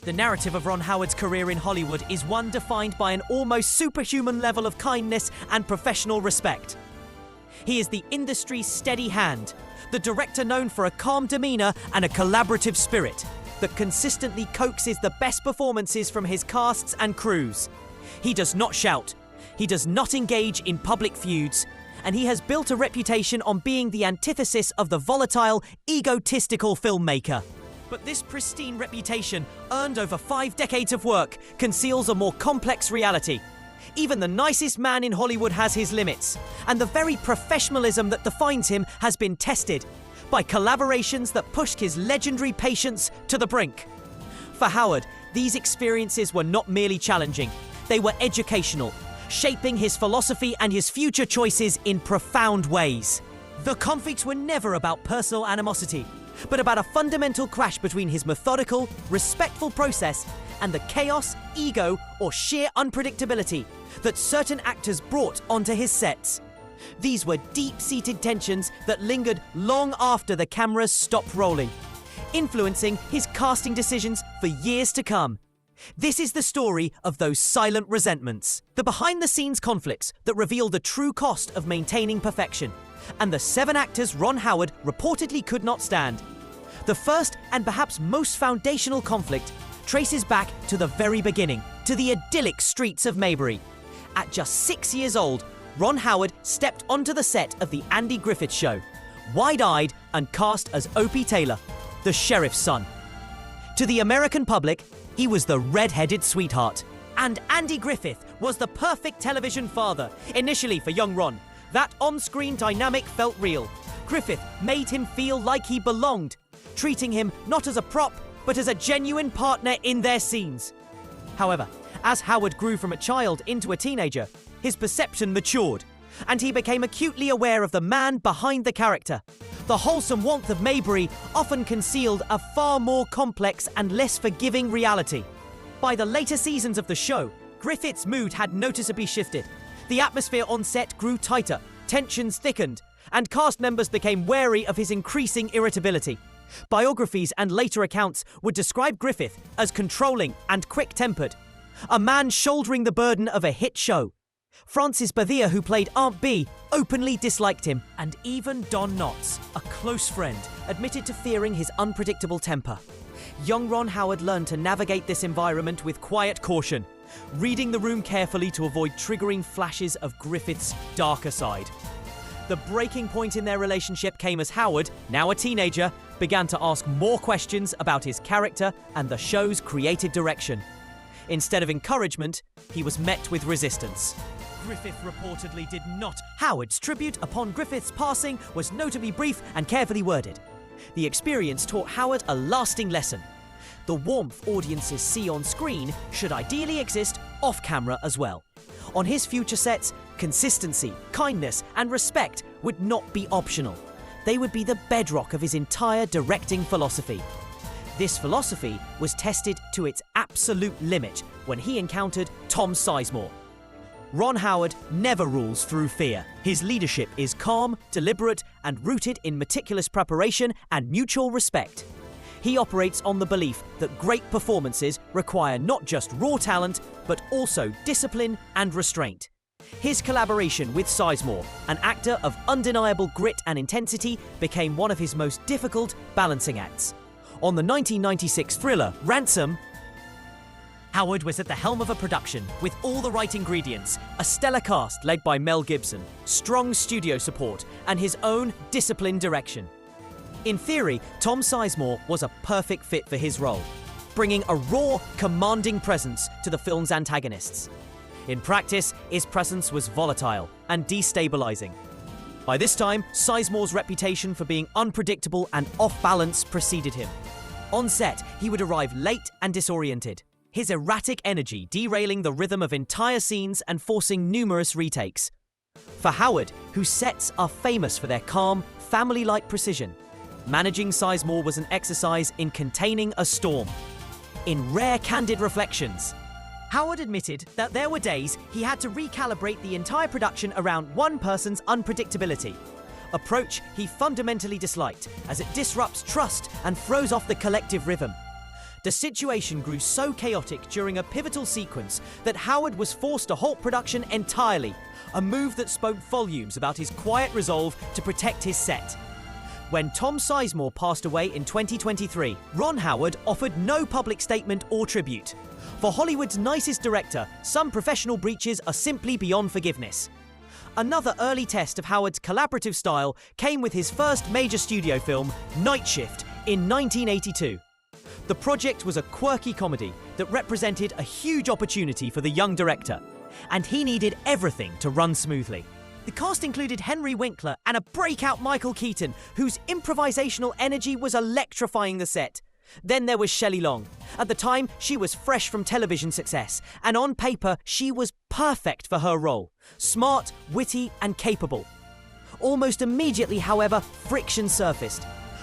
The narrative of Ron Howard's career in Hollywood is one defined by an almost superhuman level of kindness and professional respect. He is the industry's steady hand, the director known for a calm demeanor and a collaborative spirit that consistently coaxes the best performances from his casts and crews. He does not shout, he does not engage in public feuds, and he has built a reputation on being the antithesis of the volatile, egotistical filmmaker. But this pristine reputation, earned over 5 decades of work, conceals a more complex reality. Even the nicest man in Hollywood has his limits, and the very professionalism that defines him has been tested by collaborations that pushed his legendary patience to the brink. For Howard, these experiences were not merely challenging, they were educational, shaping his philosophy and his future choices in profound ways. The conflicts were never about personal animosity, but about a fundamental clash between his methodical, respectful process and the chaos, ego, or sheer unpredictability that certain actors brought onto his sets. These were deep-seated tensions that lingered long after the cameras stopped rolling, influencing his casting decisions for years to come. This is the story of those silent resentments, the behind-the-scenes conflicts that reveal the true cost of maintaining perfection, and the 7 actors Ron Howard reportedly could not stand. The first and perhaps most foundational conflict traces back to the very beginning, to the idyllic streets of Mayberry. At just 6 years old, Ron Howard stepped onto the set of The Andy Griffith Show, wide-eyed and cast as Opie Taylor, the sheriff's son. To the American public, he was the red-headed sweetheart. And Andy Griffith was the perfect television father, initially for young Ron. That on-screen dynamic felt real. Griffith made him feel like he belonged, treating him not as a prop, but as a genuine partner in their scenes. However, as Howard grew from a child into a teenager, his perception matured, and he became acutely aware of the man behind the character. The wholesome warmth of Mayberry often concealed a far more complex and less forgiving reality. By the later seasons of the show, Griffith's mood had noticeably shifted. The atmosphere on set grew tighter, tensions thickened, and cast members became wary of his increasing irritability. Biographies and later accounts would describe Griffith as controlling and quick-tempered, a man shouldering the burden of a hit show. Frances Bethia, who played Aunt Bee, openly disliked him, and even Don Knotts, a close friend, admitted to fearing his unpredictable temper. Young Ron Howard learned to navigate this environment with quiet caution, reading the room carefully to avoid triggering flashes of Griffith's darker side. The breaking point in their relationship came as Howard, now a teenager, began to ask more questions about his character and the show's creative direction. Instead of encouragement, he was met with resistance. Griffith reportedly did not. Howard's tribute upon Griffith's passing was notably brief and carefully worded. The experience taught Howard a lasting lesson. The warmth audiences see on screen should ideally exist off-camera as well. On his future sets, consistency, kindness, and respect would not be optional. They would be the bedrock of his entire directing philosophy. This philosophy was tested to its absolute limit when he encountered Tom Sizemore. Ron Howard never rules through fear. His leadership is calm, deliberate, and rooted in meticulous preparation and mutual respect. He operates on the belief that great performances require not just raw talent, but also discipline and restraint. His collaboration with Sizemore, an actor of undeniable grit and intensity, became one of his most difficult balancing acts. On the 1996 thriller, Ransom, Howard was at the helm of a production with all the right ingredients, a stellar cast led by Mel Gibson, strong studio support, and his own disciplined direction. In theory, Tom Sizemore was a perfect fit for his role, bringing a raw, commanding presence to the film's antagonists. In practice, his presence was volatile and destabilizing. By this time, Sizemore's reputation for being unpredictable and off-balance preceded him. On set, he would arrive late and disoriented, his erratic energy derailing the rhythm of entire scenes and forcing numerous retakes. For Howard, whose sets are famous for their calm, family-like precision, managing Sizemore was an exercise in containing a storm. In rare candid reflections, Howard admitted that there were days he had to recalibrate the entire production around one person's unpredictability, approach he fundamentally disliked as it disrupts trust and throws off the collective rhythm. The situation grew so chaotic during a pivotal sequence that Howard was forced to halt production entirely, a move that spoke volumes about his quiet resolve to protect his set. When Tom Sizemore passed away in 2023, Ron Howard offered no public statement or tribute. For Hollywood's nicest director, some professional breaches are simply beyond forgiveness. Another early test of Howard's collaborative style came with his first major studio film, Night Shift, in 1982. The project was a quirky comedy that represented a huge opportunity for the young director, and he needed everything to run smoothly. The cast included Henry Winkler and a breakout Michael Keaton, whose improvisational energy was electrifying the set. Then there was Shelley Long. At the time, she was fresh from television success, and on paper, she was perfect for her role. Smart, witty, and capable. Almost immediately, however, friction surfaced.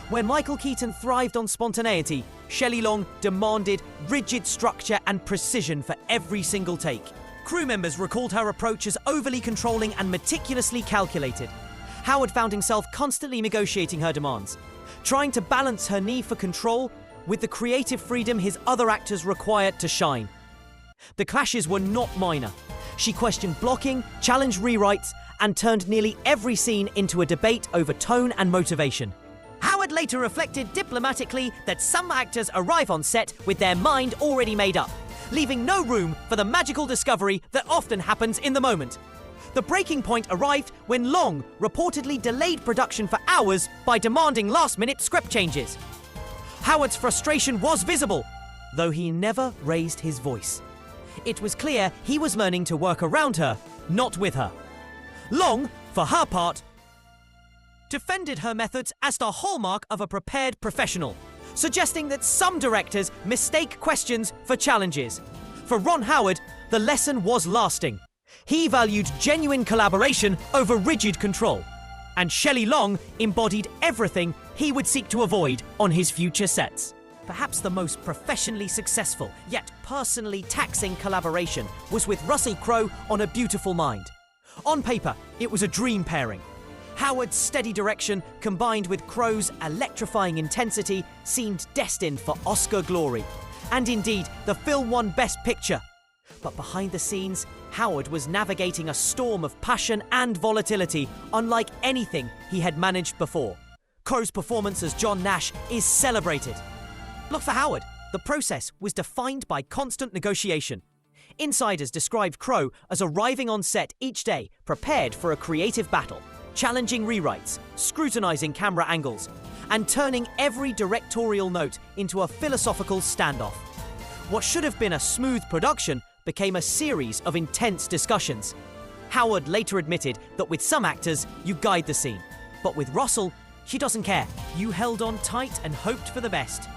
When Michael Keaton thrived on spontaneity, Shelley Long demanded rigid structure and precision for every single take. Crew members recalled her approach as overly controlling and meticulously calculated. Howard found himself constantly negotiating her demands, trying to balance her need for control with the creative freedom his other actors required to shine. The clashes were not minor. She questioned blocking, challenged rewrites, and turned nearly every scene into a debate over tone and motivation. Howard later reflected diplomatically that some actors arrive on set with their mind already made up, leaving no room for the magical discovery that often happens in the moment. The breaking point arrived when Long reportedly delayed production for hours by demanding last-minute script changes. Howard's frustration was visible, though he never raised his voice. It was clear he was learning to work around her, not with her. Long, for her part, defended her methods as the hallmark of a prepared professional, suggesting that some directors mistake questions for challenges. For Ron Howard, the lesson was lasting. He valued genuine collaboration over rigid control, and Shelley Long embodied everything he would seek to avoid on his future sets. Perhaps the most professionally successful, yet personally taxing collaboration was with Russell Crowe on A Beautiful Mind. On paper, it was a dream pairing. Howard's steady direction, combined with Crowe's electrifying intensity, seemed destined for Oscar glory. And indeed, the film won Best Picture. But behind the scenes, Howard was navigating a storm of passion and volatility unlike anything he had managed before. Crowe's performance as John Nash is celebrated. Look for Howard. The process was defined by constant negotiation. Insiders described Crowe as arriving on set each day prepared for a creative battle, challenging rewrites, scrutinizing camera angles, and turning every directorial note into a philosophical standoff. What should have been a smooth production became a series of intense discussions. Howard later admitted that with some actors, you guide the scene. But with Russell, she doesn't care. You held on tight and hoped for the best.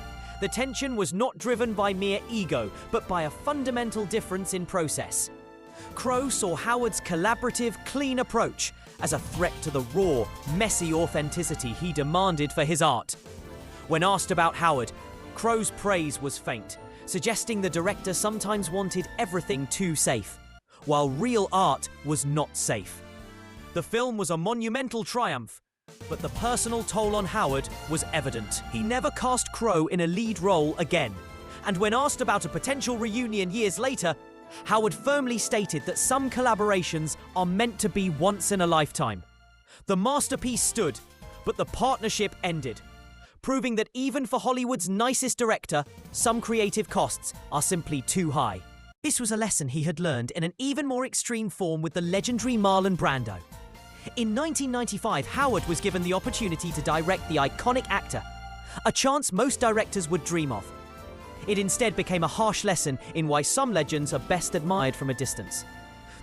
The tension was not driven by mere ego, but by a fundamental difference in process. Crowe saw Howard's collaborative, clean approach as a threat to the raw, messy authenticity he demanded for his art. When asked about Howard, Crowe's praise was faint, suggesting the director sometimes wanted everything too safe, while real art was not safe. The film was a monumental triumph, but the personal toll on Howard was evident. He never cast Crowe in a lead role again, and when asked about a potential reunion years later, Howard firmly stated that some collaborations are meant to be once in a lifetime. The masterpiece stood, but the partnership ended, proving that even for Hollywood's nicest director, some creative costs are simply too high. This was a lesson he had learned in an even more extreme form with the legendary Marlon Brando. In 1995, Howard was given the opportunity to direct the iconic actor, a chance most directors would dream of. It instead became a harsh lesson in why some legends are best admired from a distance.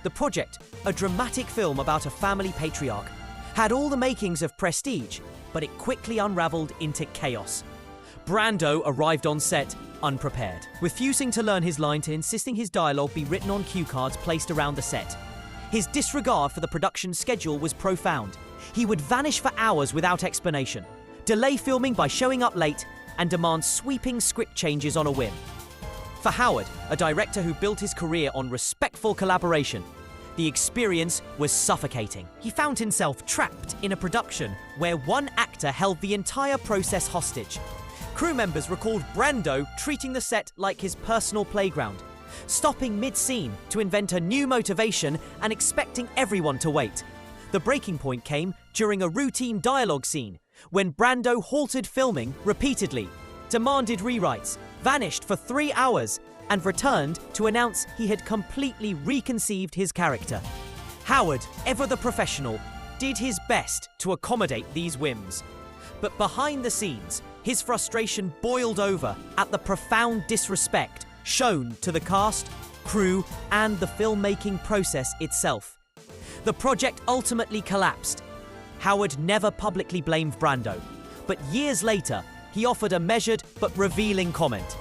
The project, a dramatic film about a family patriarch, had all the makings of prestige, but it quickly unraveled into chaos. Brando arrived on set unprepared, refusing to learn his line to insisting his dialogue be written on cue cards placed around the set. His disregard for the production schedule was profound. He would vanish for hours without explanation, delay filming by showing up late, and demand sweeping script changes on a whim. For Howard, a director who built his career on respectful collaboration, the experience was suffocating. He found himself trapped in a production where one actor held the entire process hostage, Crew members recalled Brando treating the set like his personal playground, stopping mid-scene to invent a new motivation and expecting everyone to wait. The breaking point came during a routine dialogue scene, when Brando halted filming repeatedly, demanded rewrites, vanished for 3 hours, and returned to announce he had completely reconceived his character. Howard, ever the professional, did his best to accommodate these whims. But behind the scenes, his frustration boiled over at the profound disrespect shown to the cast, crew, and the filmmaking process itself. The project ultimately collapsed. Howard never publicly blamed Brando, but years later, he offered a measured but revealing comment.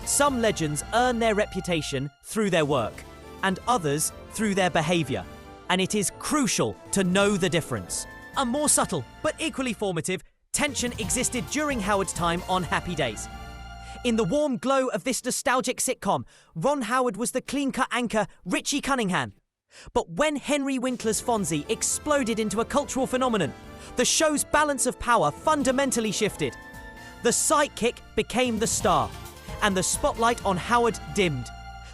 Some legends earn their reputation through their work, and others through their behavior, and it is crucial to know the difference. A more subtle, but equally formative, tension existed during Howard's time on Happy Days. In the warm glow of this nostalgic sitcom, Ron Howard was the clean-cut anchor Richie Cunningham. But when Henry Winkler's Fonzie exploded into a cultural phenomenon, the show's balance of power fundamentally shifted. The sidekick became the star, and the spotlight on Howard dimmed.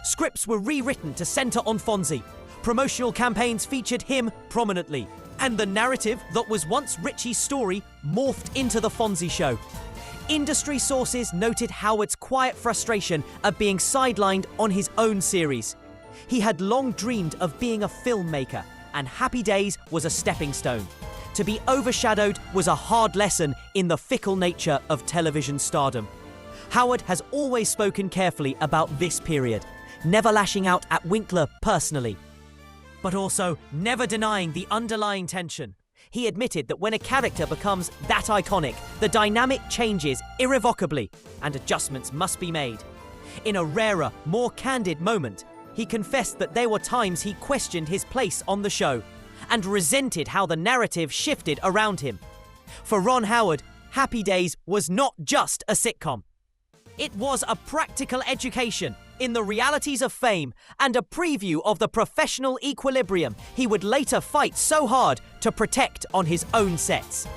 Scripts were rewritten to centre on Fonzie. Promotional campaigns featured him prominently, and the narrative that was once Richie's story morphed into the Fonzie show. Industry sources noted Howard's quiet frustration at being sidelined on his own series. He had long dreamed of being a filmmaker, and Happy Days was a stepping stone. To be overshadowed was a hard lesson in the fickle nature of television stardom. Howard has always spoken carefully about this period, never lashing out at Winkler personally, but also never denying the underlying tension. He admitted that when a character becomes that iconic, the dynamic changes irrevocably and adjustments must be made. In a rarer, more candid moment, he confessed that there were times he questioned his place on the show and resented how the narrative shifted around him. For Ron Howard, Happy Days was not just a sitcom. It was a practical education in the realities of fame and a preview of the professional equilibrium he would later fight so hard to protect on his own sets.